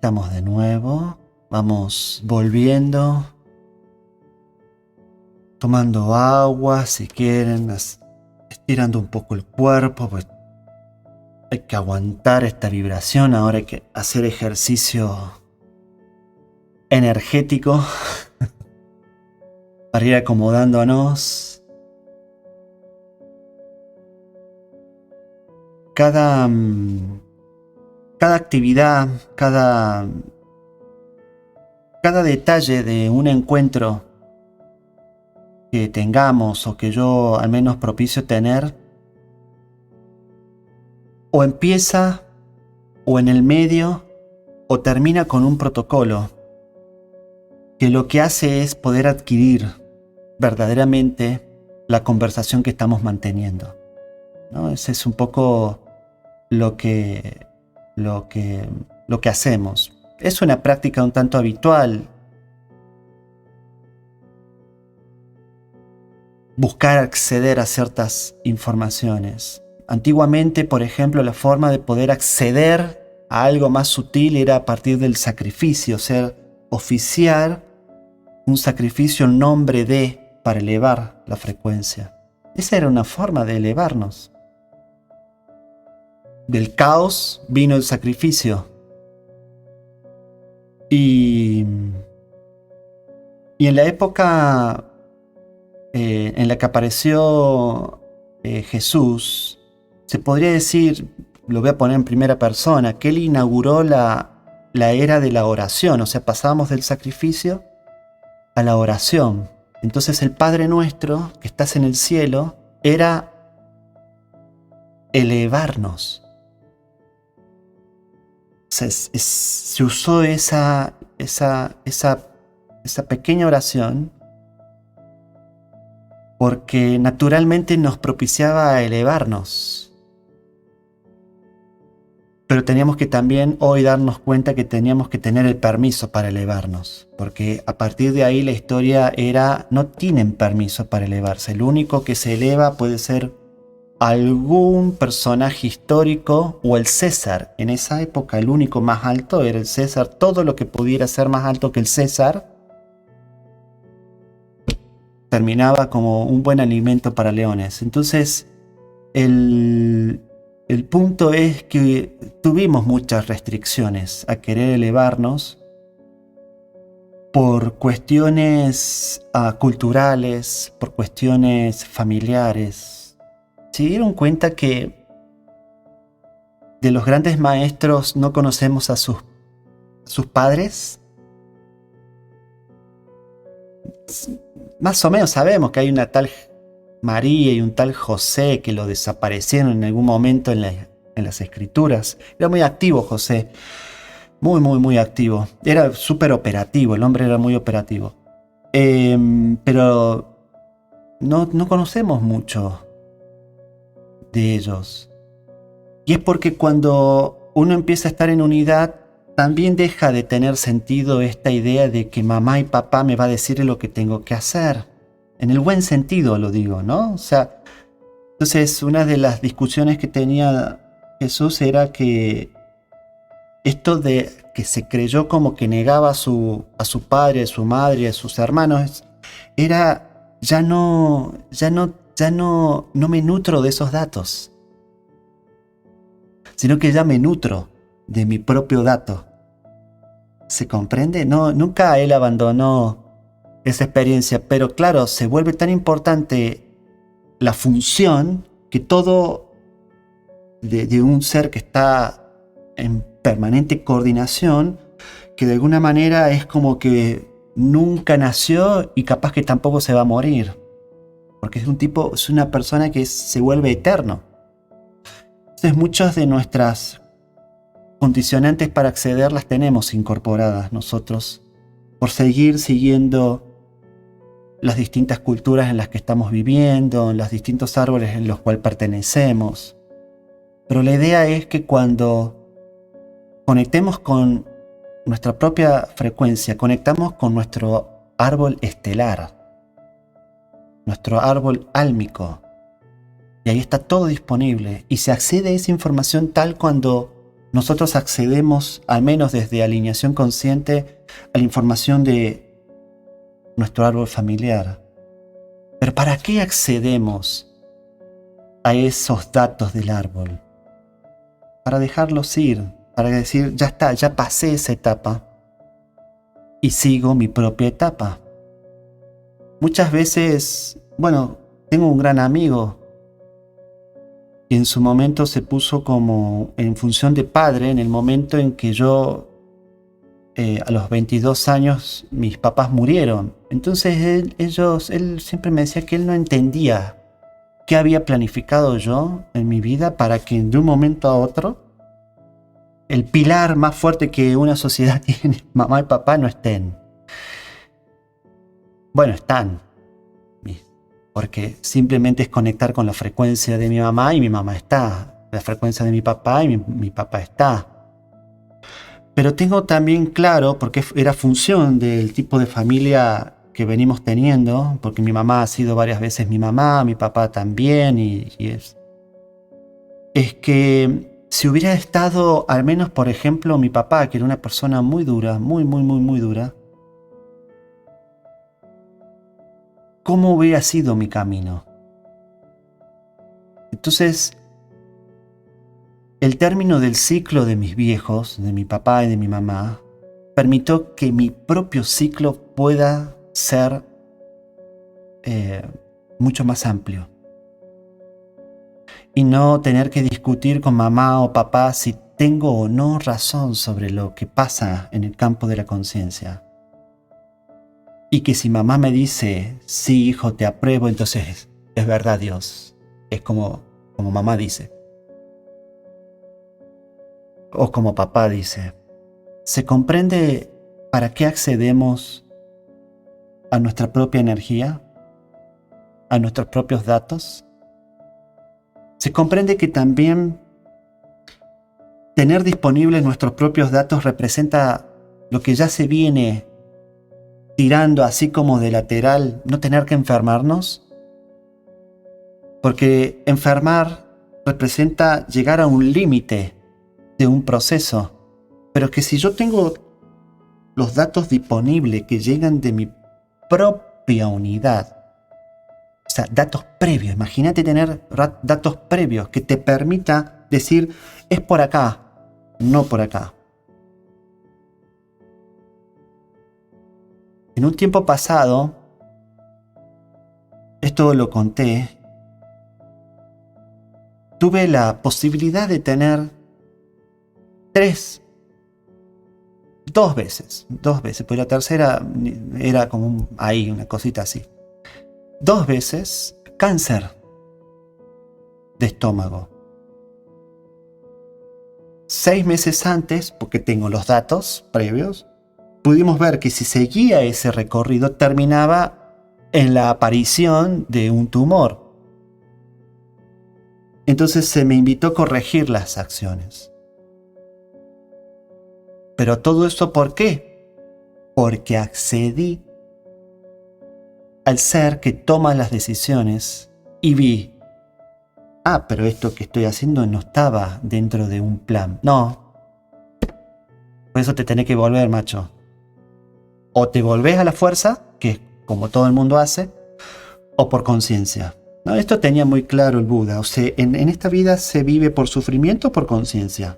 estamos de nuevo. Vamos volviendo. Tomando agua, si quieren. Estirando un poco el cuerpo. Pues hay que aguantar esta vibración. Ahora hay que hacer ejercicio energético. Para ir acomodándonos. Cada actividad, cada detalle de un encuentro que tengamos o que yo al menos propicio tener, o empieza o en el medio o termina con un protocolo que lo que hace es poder adquirir verdaderamente la conversación que estamos manteniendo, ¿no? Ese es un poco lo que hacemos. Es una práctica un tanto habitual. Buscar acceder a ciertas informaciones. Antiguamente, por ejemplo, la forma de poder acceder a algo más sutil era a partir del sacrificio, oficiar un sacrificio en nombre de, para elevar la frecuencia. Esa era una forma de elevarnos. Del caos vino el sacrificio. Y en la época en la que apareció Jesús, se podría decir, lo voy a poner en primera persona, que él inauguró la era de la oración. O sea, pasábamos del sacrificio a la oración. Entonces el Padre Nuestro, que estás en el cielo, era elevarnos. Se usó esa pequeña oración porque naturalmente nos propiciaba elevarnos. Pero teníamos que también hoy darnos cuenta que teníamos que tener el permiso para elevarnos, porque a partir de ahí la historia era, no tienen permiso para elevarse. El único que se eleva puede ser algún personaje histórico o el César. En esa época el único más alto era el César. Todo lo que pudiera ser más alto que el César terminaba como un buen alimento para leones. Entonces el punto es que tuvimos muchas restricciones a querer elevarnos por cuestiones culturales, por cuestiones familiares. Se dieron cuenta que de los grandes maestros no conocemos a sus padres. Más o menos sabemos que hay una tal María y un tal José que lo desaparecieron en algún momento en las escrituras. Era muy activo José, muy activo. Era súper operativo, el hombre era muy operativo. Pero no conocemos mucho de ellos. Y es porque cuando uno empieza a estar en unidad, también deja de tener sentido esta idea de que mamá y papá me va a decir lo que tengo que hacer. En el buen sentido lo digo, ¿no? O sea, entonces una de las discusiones que tenía Jesús era que esto de que se creyó como que negaba a su padre, a su madre, a sus hermanos, era ya no me nutro de esos datos, sino que ya me nutro de mi propio dato. ¿Se comprende? No, nunca él abandonó esa experiencia, pero claro, se vuelve tan importante la función que todo de un ser que está en permanente coordinación, que de alguna manera es como que nunca nació y capaz que tampoco se va a morir, porque es una persona que se vuelve eterno. Entonces muchas de nuestras condicionantes para acceder las tenemos incorporadas nosotros por seguir siguiendo las distintas culturas en las que estamos viviendo, en los distintos árboles en los cuales pertenecemos. Pero la idea es que cuando conectemos con nuestra propia frecuencia, conectamos con nuestro árbol estelar, nuestro árbol álmico, y ahí está todo disponible y se accede a esa información tal cuando nosotros accedemos, al menos desde alineación consciente, a la información de nuestro árbol familiar. Pero ¿para qué accedemos a esos datos del árbol? Para dejarlos ir, para decir, ya está, ya pasé esa etapa y sigo mi propia etapa. Muchas veces, tengo un gran amigo y en su momento se puso como en función de padre en el momento en que yo, a los 22 años, mis papás murieron. Entonces él siempre me decía que él no entendía qué había planificado yo en mi vida para que de un momento a otro el pilar más fuerte que una sociedad tiene, mamá y papá, no estén. Bueno, están, porque simplemente es conectar con la frecuencia de mi mamá y mi mamá está, la frecuencia de mi papá y mi papá está. Pero tengo también claro, porque era función del tipo de familia que venimos teniendo, porque mi mamá ha sido varias veces mi mamá, mi papá también, es que si hubiera estado, al menos por ejemplo, mi papá, que era una persona muy dura, muy dura, ¿cómo hubiera sido mi camino? Entonces, el término del ciclo de mis viejos, de mi papá y de mi mamá, permitió que mi propio ciclo pueda ser mucho más amplio. Y no tener que discutir con mamá o papá si tengo o no razón sobre lo que pasa en el campo de la conciencia. Y que si mamá me dice, sí hijo, te apruebo, entonces es verdad Dios. Es como mamá dice. O como papá dice. ¿Se comprende para qué accedemos a nuestra propia energía? ¿A nuestros propios datos? Se comprende que también tener disponibles nuestros propios datos representa lo que ya se viene tirando así como de lateral, no tener que enfermarnos. Porque enfermar representa llegar a un límite de un proceso. Pero que si yo tengo los datos disponibles que llegan de mi propia unidad, o sea, datos previos. Imagínate tener datos previos que te permita decir, es por acá, no por acá. En un tiempo pasado, esto lo conté, tuve la posibilidad de tener dos veces, pues la tercera era como una cosita así. 2 veces cáncer de estómago. 6 meses antes, porque tengo los datos previos, pudimos ver que si seguía ese recorrido terminaba en la aparición de un tumor. Entonces se me invitó a corregir las acciones. Pero todo eso, ¿por qué? Porque accedí al ser que toma las decisiones y vi, pero esto que estoy haciendo no estaba dentro de un plan. No. Por eso te tenés que volver, macho. O te volvés a la fuerza, que es como todo el mundo hace, o por conciencia. No, esto tenía muy claro el Buda. O sea, en esta vida se vive por sufrimiento o por conciencia.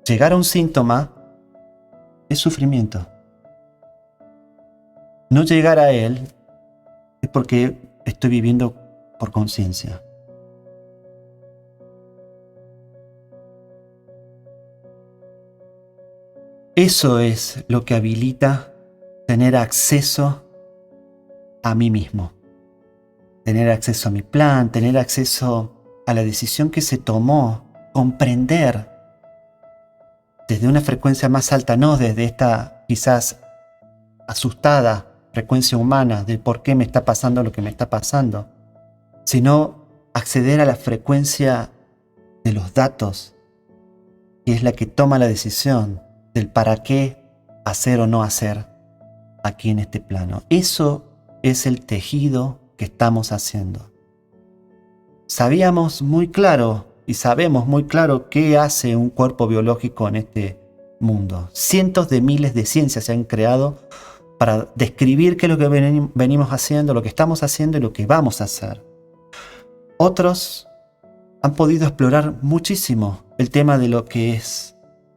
Llegar a un síntoma es sufrimiento. No llegar a él es porque estoy viviendo por conciencia. Eso es lo que habilita tener acceso a mí mismo. Tener acceso a mi plan, tener acceso a la decisión que se tomó, comprender desde una frecuencia más alta, no desde esta quizás asustada frecuencia humana de por qué me está pasando lo que me está pasando, sino acceder a la frecuencia de los datos, que es la que toma la decisión del para qué hacer o no hacer aquí en este plano. Eso es el tejido que estamos haciendo. Sabíamos muy claro y sabemos muy claro qué hace un cuerpo biológico en este mundo. Cientos de miles de ciencias se han creado para describir qué es lo que venimos haciendo, lo que estamos haciendo y lo que vamos a hacer. Otros han podido explorar muchísimo el tema de lo que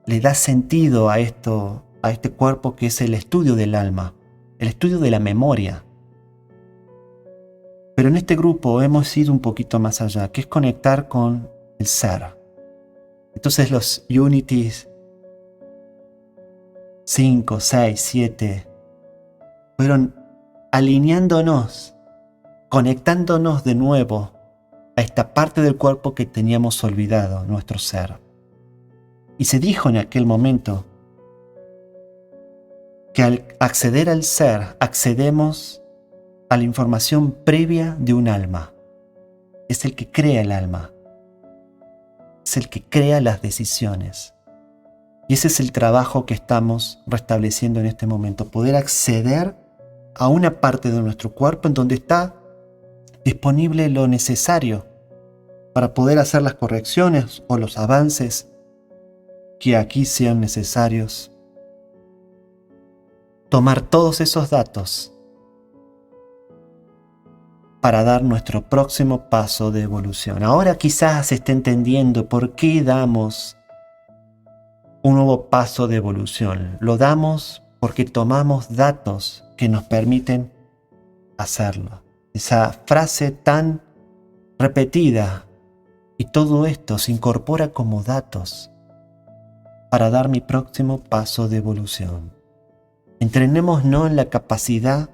le da sentido a este cuerpo, que es el estudio del alma, el estudio de la memoria. Pero en este grupo hemos ido un poquito más allá, que es conectar con el ser. Entonces los Unities 5, 6, 7 fueron alineándonos, conectándonos de nuevo a esta parte del cuerpo que teníamos olvidado, nuestro ser. Y se dijo en aquel momento que al acceder al ser, accedemos a la información previa de un alma. Es el que crea el alma. Es el que crea las decisiones. Y ese es el trabajo que estamos restableciendo en este momento. Poder acceder a una parte de nuestro cuerpo en donde está disponible lo necesario para poder hacer las correcciones o los avances que aquí sean necesarios. Tomar todos esos datos para dar nuestro próximo paso de evolución. Ahora quizás se esté entendiendo por qué damos un nuevo paso de evolución. Lo damos porque tomamos datos que nos permiten hacerlo. Esa frase tan repetida, y todo esto se incorpora como datos para dar mi próximo paso de evolución. Entrenémonos en la capacidad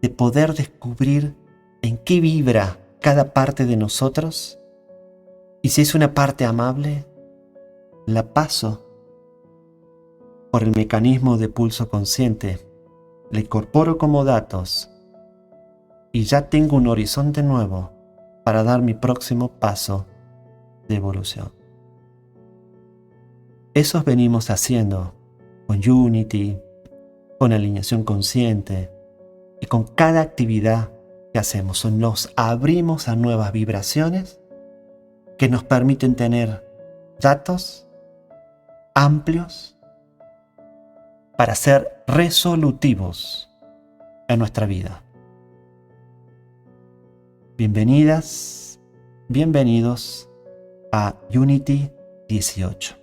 de poder descubrir en qué vibra cada parte de nosotros, y si es una parte amable, la paso por el mecanismo de pulso consciente, la incorporo como datos y ya tengo un horizonte nuevo para dar mi próximo paso de evolución. Eso venimos haciendo con Unity, con alineación consciente y con cada actividad que hacemos. Nos abrimos a nuevas vibraciones que nos permiten tener datos amplios para ser resolutivos en nuestra vida. Bienvenidas, bienvenidos a Unity 18.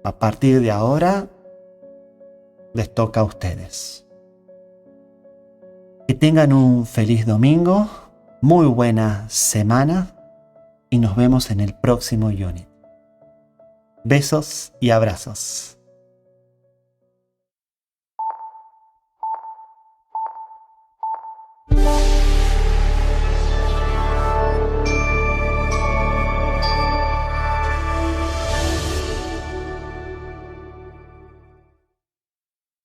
A partir de ahora, les toca a ustedes. Que tengan un feliz domingo, muy buena semana y nos vemos en el próximo Unity. Besos y abrazos.